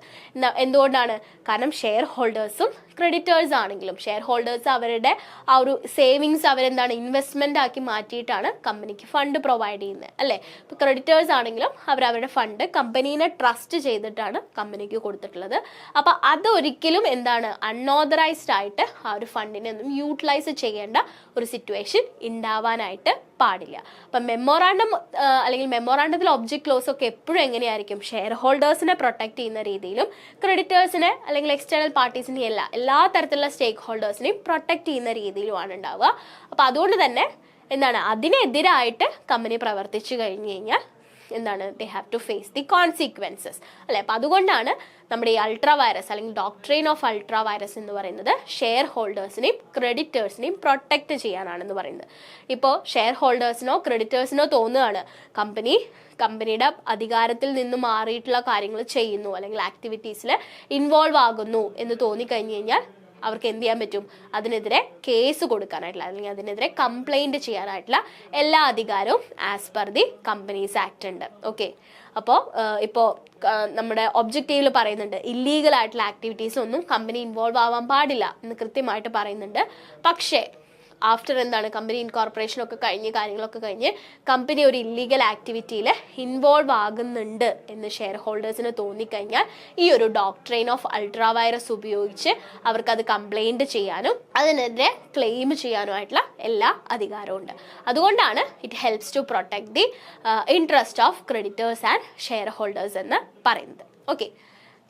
എന്തുകൊണ്ടാണ്? കാരണം share ഹോൾഡേഴ്സും creditors ആണെങ്കിലും share holders അവരുടെ ആ ഒരു സേവിങ്സ് അവരെന്താണ് ഇൻവെസ്റ്റ്മെൻ്റ് ആക്കി മാറ്റിയിട്ടാണ് കമ്പനിക്ക് ഫണ്ട് പ്രൊവൈഡ് ചെയ്യുന്നത് അല്ലേ? ഇപ്പോൾ ക്രെഡിറ്റേഴ്സ് ആണെങ്കിലും അവരവരുടെ ഫണ്ട് കമ്പനീനെ ട്രസ്റ്റ് ചെയ്തിട്ടാണ് കമ്പനിക്ക് കൊടുത്തിട്ടുള്ളത്. അപ്പോൾ അതൊരിക്കലും എന്താണ് അൺഓതറൈസ്ഡ് ആയിട്ട് ആ ഒരു ഫണ്ടിനെ ഒന്നും യൂട്ടിലൈസ് ചെയ്യേണ്ട ഒരു സിറ്റുവേഷൻ ഉണ്ടാവാനായിട്ട് പാടില്ല. അപ്പം മെമ്മോറാണ്ടം മെമ്മോറാണ്ടം അല്ലെങ്കിൽ മെമ്മോറാണ്ടത്തിലെ ഒബ്ജക്റ്റ് ക്ലോസ് ഒക്കെ എപ്പോഴും എങ്ങനെയായിരിക്കും? ഷെയർ ഹോൾഡേഴ്സിനെ പ്രൊട്ടക്ട് ചെയ്യുന്ന രീതിയിലും ക്രെഡിറ്റേഴ്സിനെ അല്ലെങ്കിൽ എക്സ്റ്റേണൽ പാർട്ടീസിനെ എല്ലാ തരത്തിലുള്ള സ്റ്റേക്ക് ഹോൾഡേഴ്സിനെയും പ്രൊട്ടക്ട് ചെയ്യുന്ന രീതിയിലുമാണ് ഉണ്ടാവുക. അപ്പോൾ അതുകൊണ്ട് തന്നെ എന്താണ്, അതിനെതിരായിട്ട് കമ്പനി പ്രവർത്തിച്ചു കഴിഞ്ഞു കഴിഞ്ഞാൽ എന്താണ്, they have to face the consequences അല്ലേ. അപ്പം അതുകൊണ്ടാണ് നമ്മുടെ ഈ അൾട്രാ വൈറസ് അല്ലെങ്കിൽ ഡോക്ട്രെയിൻ ഓഫ് അൾട്രാ വൈറസ് എന്ന് പറയുന്നത് ഷെയർ ഹോൾഡേഴ്സിനെയും ക്രെഡിറ്റേഴ്സിനെയും പ്രൊട്ടക്റ്റ് ചെയ്യാനാണെന്ന് പറയുന്നത്. ഇപ്പോൾ ഷെയർ ഹോൾഡേഴ്സിനോ ക്രെഡിറ്റേഴ്സിനോ തോന്നുകയാണ് കമ്പനിയുടെ അധികാരത്തിൽ നിന്ന് മാറിയിട്ടുള്ള കാര്യങ്ങൾ ചെയ്യുന്നു അല്ലെങ്കിൽ ആക്ടിവിറ്റീസിൽ ഇൻവോൾവ് ആകുന്നു എന്ന് തോന്നിക്കഴിഞ്ഞു കഴിഞ്ഞാൽ അവർക്ക് എന്ത് ചെയ്യാൻ പറ്റും? അതിനെതിരെ കേസ് കൊടുക്കാനായിട്ടുള്ള അല്ലെങ്കിൽ അതിനെതിരെ കംപ്ലൈൻറ്റ് ചെയ്യാനായിട്ടുള്ള എല്ലാ അധികാരവും as per the companies act ഉണ്ട്. ഓക്കെ, ഇപ്പോൾ നമ്മുടെ ഒബ്ജക്റ്റീവിൽ പറയുന്നുണ്ട് ഇല്ലീഗൽ ആയിട്ടുള്ള ആക്ടിവിറ്റീസ് ഒന്നും കമ്പനി ഇൻവോൾവ് ആവാൻ പാടില്ല എന്ന് കൃത്യമായിട്ട് പറയുന്നുണ്ട്. പക്ഷേ ആഫ്റ്റർ എന്താണ്, കമ്പനി ഇൻകോർപ്പറേഷനൊക്കെ കാര്യങ്ങളൊക്കെ കഴിഞ്ഞ് കമ്പനി ഒരു ഇല്ലീഗൽ ആക്ടിവിറ്റിയിൽ ഇൻവോൾവ് ആകുന്നുണ്ട് എന്ന് ഷെയർ ഹോൾഡേഴ്സിന് തോന്നിക്കഴിഞ്ഞാൽ ഈ ഒരു ഡോക്ട്രെയിൻ ഓഫ് അൾട്രാ വൈറസ് ഉപയോഗിച്ച് അവർക്കത് കംപ്ലൈൻറ്റ് ചെയ്യാനും അതിനെതിരെ ക്ലെയിം ചെയ്യാനുമായിട്ടുള്ള എല്ലാ അധികാരവും ഉണ്ട്. അതുകൊണ്ടാണ് it helps to protect the interest of creditors and shareholders എന്ന് പറയുന്നത്. Okay,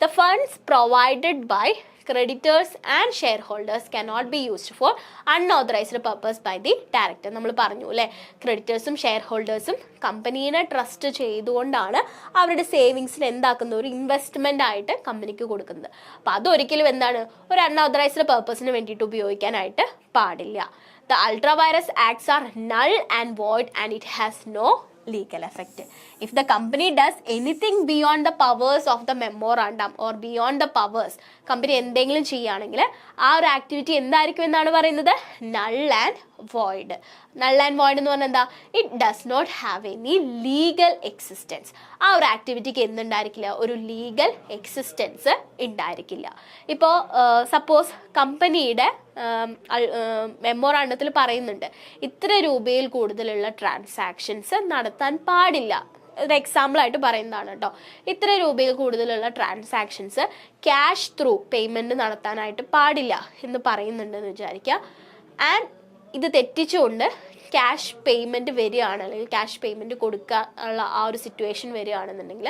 the funds provided by creditors and shareholders cannot be used for unauthorized purpose by the director. നമ്മൾ പറഞ്ഞു അല്ലേ, ക്രെഡിറ്റേഴ്സും ഷെയർ ഹോൾഡേഴ്സും കമ്പനീനെ ട്രസ്റ്റ് ചെയ്തുകൊണ്ടാണ് അവരുടെ സേവിങ്സിന് എന്താക്കുന്ന ഒരു ഇൻവെസ്റ്റ്മെൻ്റ് ആയിട്ട് കമ്പനിക്ക് കൊടുക്കുന്നത്. അപ്പോൾ അതൊരിക്കലും എന്താണ്, ഒരു അൺഓതറൈസ്ഡ് പർപ്പസിന് വേണ്ടിയിട്ട് ഉപയോഗിക്കാനായിട്ട് പാടില്ല. The ultra virus acts are null and void and it has no legal effect. If the company does anything beyond the powers of the memorandum or beyond the powers, company എന്തെങ്കിലും ചെയ്യുകയാണെങ്കിൽ ആ ഒരു activity എന്തായിരിക്കും എന്നാണ് പറയുന്നത്? Null and void. Null and void എന്ന് പറഞ്ഞാൽ എന്താ? It does not have any legal existence. ആ ഒരു ആക്ടിവിറ്റിക്ക് എന്തുണ്ടായിരിക്കില്ല? ഒരു ലീഗൽ എക്സിസ്റ്റൻസ് ഉണ്ടായിരിക്കില്ല. ഇപ്പോൾ സപ്പോസ് കമ്പനിയുടെ മെമ്മോറാണ്ടത്തിൽ പറയുന്നുണ്ട് ഇത്ര രൂപയിൽ കൂടുതലുള്ള ട്രാൻസാക്ഷൻസ് നടത്താൻ പാടില്ല. ഒരു എക്സാമ്പിളായിട്ട് പറയുന്നതാണ് കേട്ടോ. ഇത്ര രൂപയിൽ കൂടുതലുള്ള ട്രാൻസാക്ഷൻസ് ക്യാഷ് ത്രൂ പേയ്മെൻറ്റ് നടത്താനായിട്ട് പാടില്ല എന്ന് പറയുന്നുണ്ടെന്ന് വിചാരിക്കുക. ആൻഡ് ഇത് തെറ്റിച്ചുകൊണ്ട് ക്യാഷ് പേയ്മെൻറ്റ് വരികയാണ് അല്ലെങ്കിൽ ക്യാഷ് പേയ്മെൻറ്റ് കൊടുക്കാനുള്ള ആ ഒരു സിറ്റുവേഷൻ വരികയാണെന്നുണ്ടെങ്കിൽ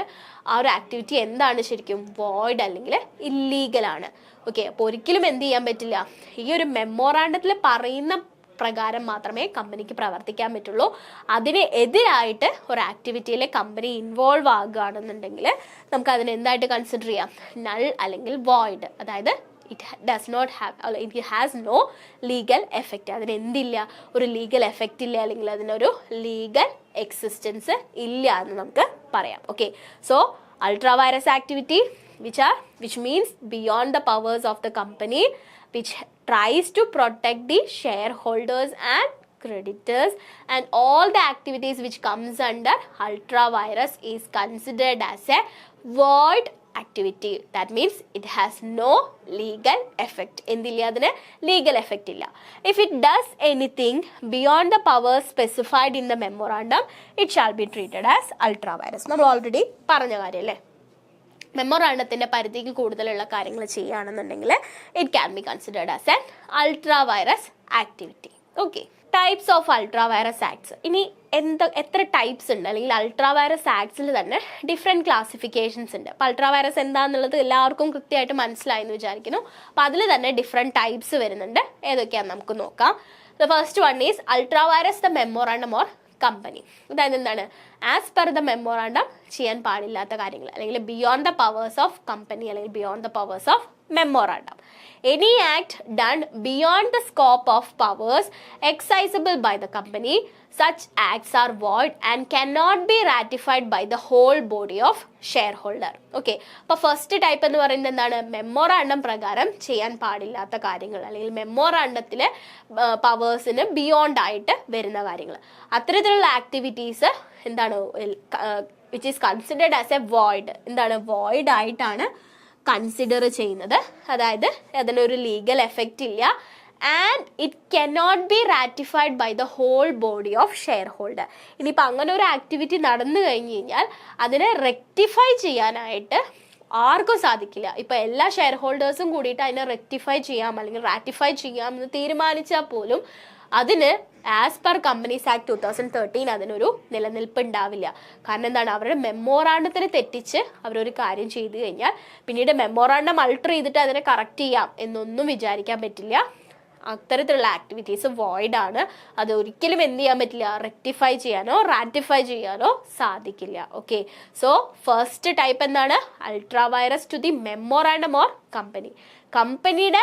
ആ ഒരു ആക്ടിവിറ്റി എന്താണ് ശരിക്കും? വോയിഡ് അല്ലെങ്കിൽ ഇല്ലീഗലാണ്. ഓക്കെ, അപ്പോൾ ഒരിക്കലും എന്ത് ചെയ്യാൻ പറ്റില്ല, ഈ ഒരു മെമ്മോറാണ്ടത്തിൽ പറയുന്ന പ്രകാരം മാത്രമേ കമ്പനിക്ക് പ്രവർത്തിക്കാൻ പറ്റുള്ളൂ. അതിന് എതിരായിട്ട് ഒരു ആക്ടിവിറ്റിയിൽ കമ്പനി ഇൻവോൾവ് ആകുകയാണെന്നുണ്ടെങ്കിൽ നമുക്ക് അതിനെ എന്തായിട്ട് കൺസിഡർ ചെയ്യാം? നൾ അല്ലെങ്കിൽ വോയിഡ്. അതായത് it has no legal effect. അതിന് എന്തില്ല? ഒരു ലീഗൽ എഫക്റ്റ് ഇല്ല അല്ലെങ്കിൽ അതിനൊരു ലീഗൽ എക്സിസ്റ്റൻസ് ഇല്ല എന്ന് നമുക്ക് പറയാം. Okay, so ultra vires activity which means beyond the powers of the company, which tries to protect the shareholders and creditors, and all the activities which comes under ultra virus is considered as a void activity. That means it has no legal effect. എന്തില്ല? അതിന് legal effect ഇല്ല. If it does anything beyond the powers specified in the memorandum, it shall be treated as ultra virus. നമ്മൾ already പറഞ്ഞ കാര്യമല്ലേ, മെമ്മോറാണ്ടത്തിൻ്റെ പരിധിക്ക് കൂടുതലുള്ള കാര്യങ്ങൾ ചെയ്യുകയാണെന്നുണ്ടെങ്കിൽ it can be considered as an ultra vires activity. Okay, types of ultra virus acts. ഇനി എത്ര types ഉണ്ട് അല്ലെങ്കിൽ അൾട്രാ വൈറസ് ആക്ട്സിൽ തന്നെ ഡിഫറെൻറ്റ് ക്ലാസിഫിക്കേഷൻസ് ഉണ്ട്. അപ്പോൾ അൾട്രാ വൈറസ് എന്താണെന്നുള്ളത് എല്ലാവർക്കും കൃത്യമായിട്ട് മനസ്സിലായെന്ന് വിചാരിക്കുന്നു. അപ്പോൾ അതിൽ തന്നെ ഡിഫറെൻറ്റ് ടൈപ്സ് വരുന്നുണ്ട്. ഏതൊക്കെയാണെന്ന് നമുക്ക് നോക്കാം. The first one is ultra vires the memorandum or company. അതായത് എന്താണ്? ആസ് പെർ ദ മെമ്മോറാണ്ടം ചെയ്യാൻ പാടില്ലാത്ത കാര്യങ്ങൾ അല്ലെങ്കിൽ beyond the powers of company അല്ലെങ്കിൽ beyond the powers of memorandum. Any act done beyond the scope of powers exercisable by the company, such acts are void and cannot be ratified by the whole body of shareholder. Okay, അപ്പോൾ first type എന്ന് പറയുന്നത് എന്താണ്? Memorandum പ്രകാരം ചെയ്യാൻ പാടില്ലാത്ത കാര്യങ്ങൾ അല്ലെങ്കിൽ മെമ്മോറാണ്ടത്തിലെ പവേഴ്സിന് beyond ആയിട്ട് വരുന്ന കാര്യങ്ങൾ. അത്തരത്തിലുള്ള ആക്ടിവിറ്റീസ് എന്താണ്? Which is considered as a void. എന്താണ്? വോയിഡ് ആയിട്ടാണ് കൺസിഡർ ചെയ്യുന്നത്. അതായത് അതിനൊരു ലീഗൽ എഫക്റ്റ് ഇല്ല and it cannot be ratified by the whole body of shareholder. ഇനിയിപ്പോൾ അങ്ങനെ ഒരു ആക്ടിവിറ്റി നടന്നു കഴിഞ്ഞ് കഴിഞ്ഞാൽ അതിനെ റെക്ടിഫൈ ചെയ്യാനായിട്ട് ആർക്കും സാധിക്കില്ല. ഇപ്പോൾ എല്ലാ ഷെയർ ഹോൾഡേഴ്സും കൂടിയിട്ട് അതിനെ റെക്ടിഫൈ ചെയ്യാം അല്ലെങ്കിൽ റാറ്റിഫൈ ചെയ്യാം എന്ന് തീരുമാനിച്ചാൽ പോലും അതിന് ആസ് പെർ കമ്പനീസ് ആക്ട് 2013 അതിനൊരു നിലനിൽപ്പ് ഉണ്ടാവില്ല. കാരണം എന്താണ്, അവരുടെ മെമ്മോറാണ്ടത്തിന് തെറ്റിച്ച് അവരൊരു കാര്യം ചെയ്തു കഴിഞ്ഞാൽ പിന്നീട് മെമ്മോറാണ്ടം അൾട്ടർ ചെയ്തിട്ട് അതിനെ കറക്റ്റ് ചെയ്യാം എന്നൊന്നും വിചാരിക്കാൻ പറ്റില്ല. അത്തരത്തിലുള്ള ആക്ടിവിറ്റീസ് വോയിഡ് ആണ്. അത് ഒരിക്കലും എന്ത് ചെയ്യാൻ പറ്റില്ല, റെക്ടിഫൈ ചെയ്യാനോ റാറ്റിഫൈ ചെയ്യാനോ സാധിക്കില്ല. ഓക്കെ, സോ ഫസ്റ്റ് ടൈപ്പ് എന്താണ്, ultra vires to the memorandum or company. കമ്പനിയുടെ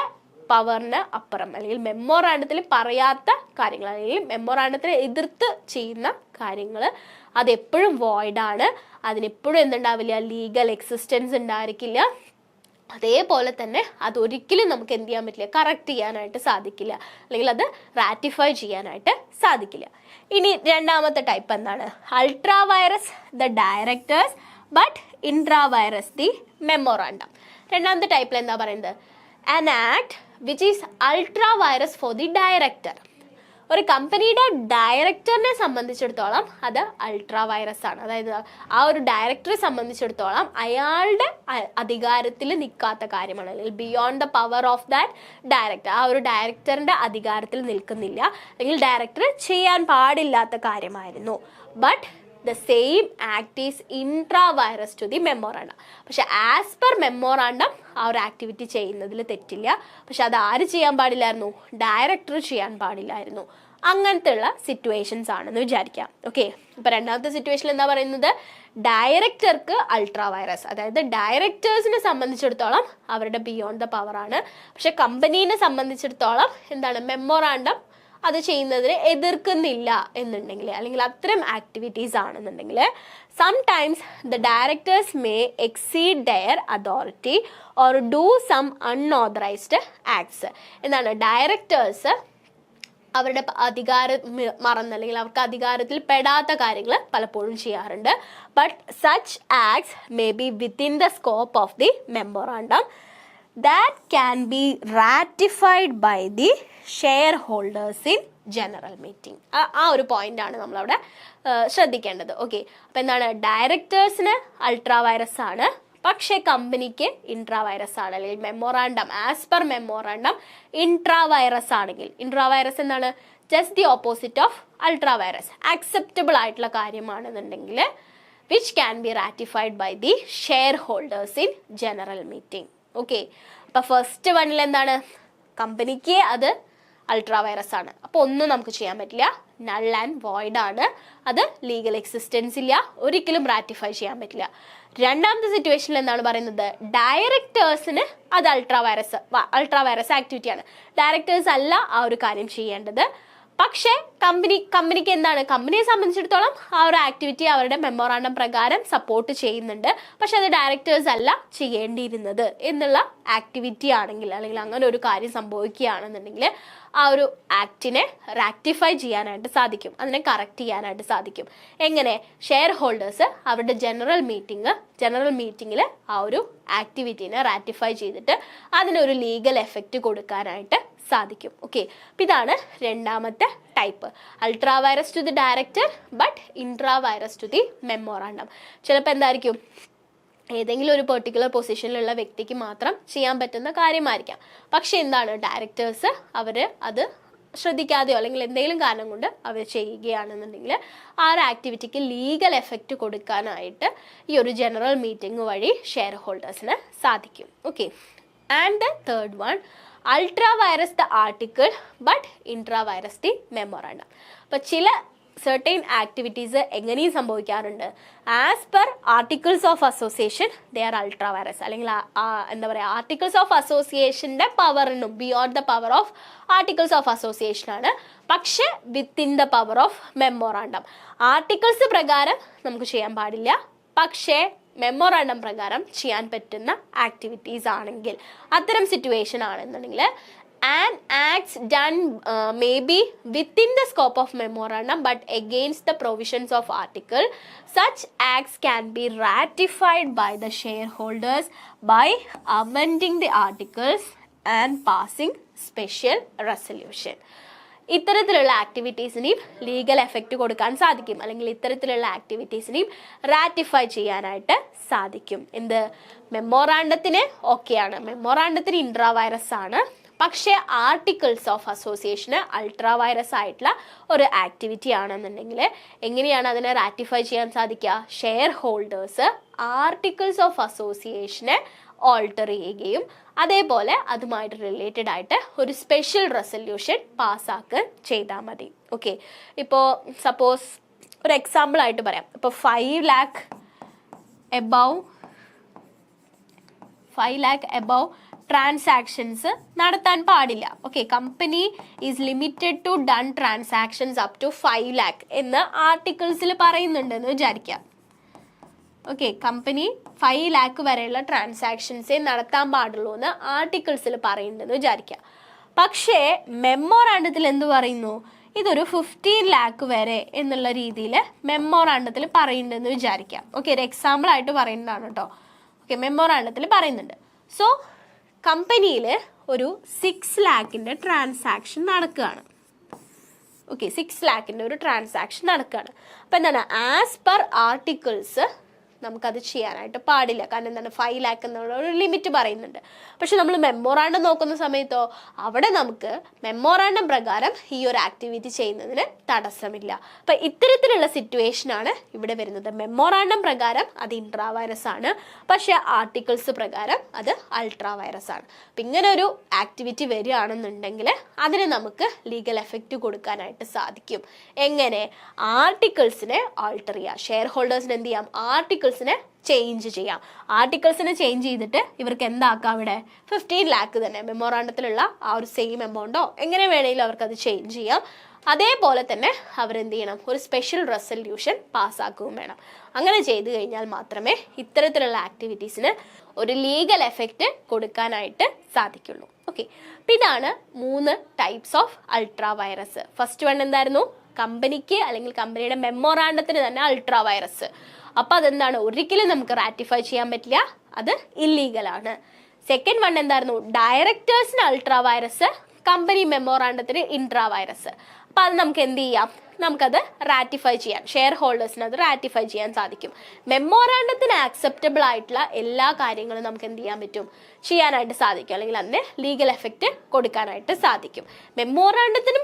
പവറിന് അപ്പുറം അല്ലെങ്കിൽ മെമ്മോറാണ്ടത്തിൽ പറയാത്ത കാര്യങ്ങൾ അല്ലെങ്കിൽ മെമ്മോറാണ്ടത്തിൽ എതിർത്ത് ചെയ്യുന്ന കാര്യങ്ങൾ അതെപ്പോഴും വോയിഡാണ്. അതിനെപ്പോഴും എന്തുണ്ടാവില്ല, ലീഗൽ എക്സിസ്റ്റൻസ് ഉണ്ടായിരിക്കില്ല. അതേപോലെ തന്നെ അതൊരിക്കലും നമുക്ക് എന്ത് ചെയ്യാൻ പറ്റില്ല, കറക്റ്റ് ചെയ്യാനായിട്ട് സാധിക്കില്ല, അല്ലെങ്കിൽ അത് റാറ്റിഫൈ ചെയ്യാനായിട്ട് സാധിക്കില്ല. ഇനി രണ്ടാമത്തെ ടൈപ്പ് എന്താണ്, ultra vires the directors but intra vires the memorandum. രണ്ടാമത്തെ ടൈപ്പിൽ എന്താ പറയുന്നത്, an act which is ultra virus for the director. ഒരു കമ്പനിയുടെ ഡയറക്ടറിനെ സംബന്ധിച്ചിടത്തോളം അത് അൾട്രാ വൈറസ് ആണ്. അതായത് ആ ഒരു ഡയറക്ടറെ സംബന്ധിച്ചിടത്തോളം അയാളുടെ അധികാരത്തിൽ നിൽക്കാത്ത കാര്യമാണ്, അല്ലെങ്കിൽ beyond the power of that director. ആ ഒരു ഡയറക്ടറിന്റെ അധികാരത്തിൽ നിൽക്കുന്നില്ല, അല്ലെങ്കിൽ ഡയറക്ടർ ചെയ്യാൻ പാടില്ലാത്ത കാര്യമായിരുന്നു. But the same act is intra vires to the memorandum. പക്ഷെ ആസ് പെർ മെമ്മോറാണ്ടം ആ ഒരു ആക്ടിവിറ്റി ചെയ്യുന്നതിൽ തെറ്റില്ല. പക്ഷെ അത് ആര് ചെയ്യാൻ പാടില്ലായിരുന്നു, ഡയറക്ടർ ചെയ്യാൻ പാടില്ലായിരുന്നു. അങ്ങനത്തെ ഉള്ള സിറ്റുവേഷൻസ് ആണെന്ന് വിചാരിക്കാം. ഓക്കെ, ഇപ്പൊ രണ്ടാമത്തെ സിറ്റുവേഷൻ എന്താ പറയുന്നത്, ഡയറക്ടർക്ക് അൾട്രാ വൈറസ്, അതായത് ഡയറക്ടേഴ്സിനെ സംബന്ധിച്ചിടത്തോളം അവരുടെ ബിയോണ്ട് ദ പവർ ആണ്. പക്ഷെ കമ്പനീനെ സംബന്ധിച്ചിടത്തോളം എന്താണ്, മെമ്മോറാണ്ടം അത് ചെയ്യുന്നതിന് എതിർക്കുന്നില്ല എന്നുണ്ടെങ്കിൽ, അല്ലെങ്കിൽ അത്തരം ആക്ടിവിറ്റീസ് ആണെന്നുണ്ടെങ്കിൽ, sometimes the directors may exceed their authority or do some unauthorised acts. എന്താണ്, ഡയറക്ടേഴ്സ് അവരുടെ അധികാരം മറന്ന് അല്ലെങ്കിൽ അവർക്ക് അധികാരത്തിൽ പെടാത്ത കാര്യങ്ങൾ പലപ്പോഴും ചെയ്യാറുണ്ട്. But such acts may be within the scope of the memorandum that can be ratified by the shareholders in general meeting. ആ ഒരു പോയിന്റ് ആണ് നമ്മളവിടെ ശ്രദ്ധിക്കേണ്ടത്. ഓക്കെ, അപ്പം എന്താണ്, ഡയറക്ടേഴ്സിന് അൾട്രാ വൈറസ് ആണ്, പക്ഷേ കമ്പനിക്ക് ഇൻട്രാ വൈറസ് ആണ്. അല്ലെങ്കിൽ memorandum as per memorandum intra vires ആണെങ്കിൽ, ഇൻട്രാ വൈറസ് എന്താണ്, just the opposite of ultra vires, acceptable ആയിട്ടുള്ള കാര്യമാണെന്നുണ്ടെങ്കിൽ which can be ratified by the share holders in general meeting. Okay, അപ്പം ഫസ്റ്റ് വണ്ണിൽ എന്താണ്, കമ്പനിക്ക് അത് അൾട്രാ വൈറസ് ആണ്, അപ്പോൾ ഒന്നും നമുക്ക് ചെയ്യാൻ പറ്റില്ല, നൾ ആൻഡ് വോയിഡ് ആണ്, അത് ലീഗൽ എക്സിസ്റ്റൻസ് ഇല്ല, ഒരിക്കലും റാറ്റിഫൈ ചെയ്യാൻ പറ്റില്ല. രണ്ടാമത്തെ സിറ്റുവേഷനിൽ എന്താണ് പറയുന്നത്, ഡയറക്ടേഴ്സിന് അത് അൾട്രാ വൈറസ് ആക്ടിവിറ്റിയാണ്. ഡയറക്ടേഴ്സ് അല്ല ആ ഒരു കാര്യം ചെയ്യേണ്ടത്. പക്ഷേ കമ്പനിക്ക് എന്താണ്, കമ്പനിയെ സംബന്ധിച്ചിടത്തോളം ആ ഒരു ആക്ടിവിറ്റി അവരുടെ മെമ്മോറാണ്ടം പ്രകാരം സപ്പോർട്ട് ചെയ്യുന്നുണ്ട്. പക്ഷെ അത് ഡയറക്ടേഴ്സ് അല്ല ചെയ്യേണ്ടിയിരുന്നത് എന്നുള്ള ആക്ടിവിറ്റി ആണെങ്കിൽ, അല്ലെങ്കിൽ അങ്ങനെ ഒരു കാര്യം സംഭവിക്കുകയാണെന്നുണ്ടെങ്കിൽ ആ ഒരു ആക്ടിനെ റാക്ടിഫൈ ചെയ്യാനായിട്ട് സാധിക്കും, അതിനെ കറക്റ്റ് ചെയ്യാനായിട്ട് സാധിക്കും. എങ്ങനെ, ഷെയർ ഹോൾഡേഴ്സ് അവരുടെ ജനറൽ മീറ്റിങ്ങിൽ ആ ഒരു ആക്ടിവിറ്റീനെ റാറ്റിഫൈ ചെയ്തിട്ട് അതിനൊരു ലീഗൽ എഫക്റ്റ് കൊടുക്കാനായിട്ട് സാധിക്കും. ഓക്കെ, അപ്പം ഇതാണ് രണ്ടാമത്തെ type, ultra vires to the director but intra vires to the memorandum. ചിലപ്പോൾ എന്തായിരിക്കും, ഏതെങ്കിലും ഒരു പെർട്ടിക്കുലർ പൊസിഷനിലുള്ള വ്യക്തിക്ക് മാത്രം ചെയ്യാൻ പറ്റുന്ന കാര്യമായിരിക്കാം. പക്ഷെ എന്താണ്, ഡയറക്ടേഴ്സ് അവർ അത് ശ്രദ്ധിക്കാതെയോ അല്ലെങ്കിൽ എന്തെങ്കിലും കാരണം കൊണ്ട് അവർ ചെയ്യുകയാണെന്നുണ്ടെങ്കിൽ ആ ഒരു ആക്ടിവിറ്റിക്ക് ലീഗൽ എഫക്റ്റ് കൊടുക്കാനായിട്ട് ഈ ഒരു ജനറൽ മീറ്റിംഗ് വഴി ഷെയർ ഹോൾഡേഴ്സിന് സാധിക്കും. Okay, and the third one, ultra vires the article but intra vires the memorandum. അപ്പോൾ ചില സെർട്ടൈൻ ആക്ടിവിറ്റീസ് എങ്ങനെയും സംഭവിക്കാറുണ്ട്, as per articles of association they are ultra vires, അല്ലെങ്കിൽ എന്താ പറയുക, ആർട്ടിക്കിൾസ് ഓഫ് അസോസിയേഷൻ്റെ പവറിനും beyond the power of articles of association ആണ്, പക്ഷെ within the power of memorandum. Articles പ്രകാരം നമുക്ക് ചെയ്യാൻ പാടില്ല, പക്ഷേ മെമ്മോറാണ്ടം പ്രകാരം ചെയ്യാൻ പറ്റുന്ന ആക്ടിവിറ്റീസ് ആണെങ്കിൽ, അത്തരം സിറ്റുവേഷൻ ആണെന്നുണ്ടെങ്കിൽ and acts done may be within the scope of memorandum but against the provisions of article, such acts can be ratified by the shareholders by amending the articles and passing special resolution. ഇത്തരത്തിലുള്ള ആക്ടിവിറ്റീസിനെയും legal effect കൊടുക്കാൻ സാധിക്കും, അല്ലെങ്കിൽ ഇത്തരത്തിലുള്ള ആക്ടിവിറ്റീസിനെയും ratify ചെയ്യാനായിട്ട് സാധിക്കും. എന്ത്, മെമ്മോറാണ്ടത്തിന് ഓക്കെയാണ്, മെമ്മോറാണ്ടത്തിന് intra vires ആണ്, പക്ഷേ ആർട്ടിക്കിൾസ് ഓഫ് അസോസിയേഷന് അൾട്രാ വൈറസ് ആയിട്ടുള്ള ഒരു ആക്ടിവിറ്റി ആണെന്നുണ്ടെങ്കിൽ എങ്ങനെയാണ് അതിനെ റാറ്റിഫൈ ചെയ്യാൻ സാധിക്കുക? ഷെയർ ഹോൾഡേഴ്സ് ആർട്ടിക്കിൾസ് ഓഫ് അസോസിയേഷനെ ഓൾട്ടർ ചെയ്യുകയും അതേപോലെ അതുമായിട്ട് റിലേറ്റഡ് ആയിട്ട് ഒരു സ്പെഷ്യൽ റെസൊല്യൂഷൻ പാസ്സാക്കുക ചെയ്താൽ മതി. ഓക്കെ, ഇപ്പോൾ സപ്പോസ് ഒരു എക്സാമ്പിൾ ആയിട്ട് പറയാം. ഇപ്പോൾ 5 lakh above ട്രാൻസാക്ഷൻസ് നടത്താൻ പാടില്ല. Okay, company is limited to done transactions up to 5 lakh എന്ന് ആർട്ടിക്കിൾസിൽ പറയുന്നുണ്ടെന്ന് വിചാരിക്കാം. ഓക്കെ, കമ്പനി 5 lakh വരെയുള്ള ട്രാൻസാക്ഷൻസേ നടത്താൻ പാടുള്ളൂ എന്ന് ആർട്ടിക്കിൾസിൽ പറയുന്നുണ്ടെന്ന് വിചാരിക്കാം. പക്ഷേ മെമ്മോറാണ്ടത്തിൽ എന്ത് പറയുന്നു? ഇതൊരു 15 lakh വരെ എന്നുള്ള രീതിയിൽ മെമ്മോറാണ്ടത്തിൽ പറയുന്നുണ്ടെന്ന് വിചാരിക്കാം. ഓക്കെ, ഒരു എക്സാമ്പിൾ ആയിട്ട് പറയുന്നതാണ് കേട്ടോ. ഓക്കെ, മെമ്മോറാണ്ടത്തിൽ പറയുന്നുണ്ട്. സോ കമ്പനിയിൽ ഒരു 6 lakhന്റെ ട്രാൻസാക്ഷൻ നടക്കുകയാണ്. ഓക്കെ, 6 lakhന്റെ ഒരു ട്രാൻസാക്ഷൻ നടക്കുകയാണ്. അപ്പം എന്താണ്, ആസ് പെർ ആർട്ടിക്കിൾസ് നമുക്കത് ചെയ്യാനായിട്ട് പാടില്ല. കാരണം എന്താണ്, 5 lakh എന്നുള്ള ഒരു ലിമിറ്റ് പറയുന്നുണ്ട്. പക്ഷെ നമ്മൾ മെമ്മോറാണ്ടം നോക്കുന്ന സമയത്തോ അവിടെ നമുക്ക് മെമ്മോറാണ്ടം പ്രകാരം ഈ ഒരു ആക്ടിവിറ്റി ചെയ്യുന്നതിന് തടസ്സമില്ല. അപ്പം ഇത്തരത്തിലുള്ള സിറ്റുവേഷനാണ് ഇവിടെ വരുന്നത്. മെമ്മോറാണ്ടം പ്രകാരം അത് ഇൻട്രാ വൈറസ് ആണ്, പക്ഷെ ആർട്ടിക്കിൾസ് പ്രകാരം അത് അൾട്രാ വൈറസ് ആണ്. അപ്പം ഇങ്ങനെ ഒരു ആക്ടിവിറ്റി വരികയാണെന്നുണ്ടെങ്കിൽ അതിന് നമുക്ക് ലീഗൽ എഫക്റ്റ് കൊടുക്കാനായിട്ട് സാധിക്കും. എങ്ങനെ? ആർട്ടിക്കിൾസിനെ ആൾട്ടർ ചെയ്യുക. ഷെയർ ഹോൾഡേഴ്സിന് എന്ത് ചെയ്യാം? ആർട്ടിക്കിൾസിനെ ചേഞ്ച് ചെയ്യാം. ആർട്ടിക്കിൾസിനെ ചേഞ്ച് ചെയ്തിട്ട് ഇവർക്ക് എന്താക്കാം? ഇവിടെ 15 lakh തന്നെ മെമ്മോറാണ്ടത്തിലുള്ള ആ ഒരു സെയിം എമൗണ്ടോ എങ്ങനെ വേണമെങ്കിലും അവർക്ക് അത് ചേഞ്ച് ചെയ്യാം. അതേപോലെ തന്നെ അവരെന്ത് ചെയ്യണം? ഒരു സ്പെഷ്യൽ റെസൊല്യൂഷൻ പാസ്സാക്കുകയും വേണം. അങ്ങനെ ചെയ്തു കഴിഞ്ഞാൽ മാത്രമേ ഇത്തരത്തിലുള്ള ആക്ടിവിറ്റീസിന് ഒരു ലീഗൽ എഫക്റ്റ് കൊടുക്കാനായിട്ട് സാധിക്കുള്ളൂ. ഓക്കെ, അപ്പം ഇതാണ് 3 types of ultra virus. First one എന്തായിരുന്നു? കമ്പനിക്ക് അല്ലെങ്കിൽ കമ്പനിയുടെ മെമ്മോറാണ്ടത്തിന് തന്നെ അൾട്രാ വൈറസ്. അപ്പോൾ അതെന്താണ്? ഒരിക്കലും നമുക്ക് റാറ്റിഫൈ ചെയ്യാൻ പറ്റില്ല, അത് ഇല്ലീഗലാണ്. സെക്കൻഡ് വൺ എന്തായിരുന്നു? ഡയറക്ടേഴ്സിന് അൾട്രാ വൈറസ്, കമ്പനി മെമ്മോറാണ്ടത്തിന് ഇൻട്രാ വൈറസ്. അപ്പോൾ അത് നമുക്ക് എന്ത് ചെയ്യാം? നമുക്കത് റാറ്റിഫൈ ചെയ്യാൻ, ഷെയർ ഹോൾഡേഴ്സിന് അത് റാറ്റിഫൈ ചെയ്യാൻ സാധിക്കും. മെമ്മോറാണ്ടത്തിന് ആക്സെപ്റ്റബിൾ ആയിട്ടുള്ള എല്ലാ കാര്യങ്ങളും നമുക്ക് എന്ത് ചെയ്യാൻ പറ്റും? ചെയ്യാനായിട്ട് സാധിക്കും, അല്ലെങ്കിൽ അതിന് ലീഗൽ എഫക്റ്റ് കൊടുക്കാനായിട്ട് സാധിക്കും. മെമ്മോറാണ്ടത്തിനും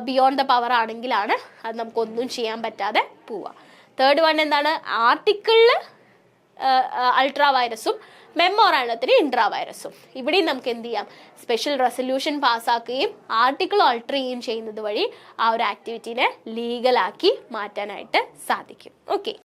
ബിയോണ്ട് ദ പവർ ആണെങ്കിലാണ് അത് നമുക്കൊന്നും ചെയ്യാൻ പറ്റാതെ പോവുക. തേർഡ് വൺ എന്താണ്? ആർട്ടിക്കിളിൽ അൾട്രാ വൈറസും മെമ്മോറാണ്ടത്തിന് ഇൻട്രാ വൈറസും. ഇവിടെയും നമുക്ക് എന്ത് ചെയ്യാം? സ്പെഷ്യൽ റെസൊല്യൂഷൻ പാസ്സാക്കുകയും ആർട്ടിക്കിൾ ഓൾട്ടർ ചെയ്യുകയും ചെയ്യുന്നത് വഴി ആ ഒരു ആക്ടിവിറ്റീനെ ലീഗലാക്കി മാറ്റാനായിട്ട് സാധിക്കും. ഓക്കെ.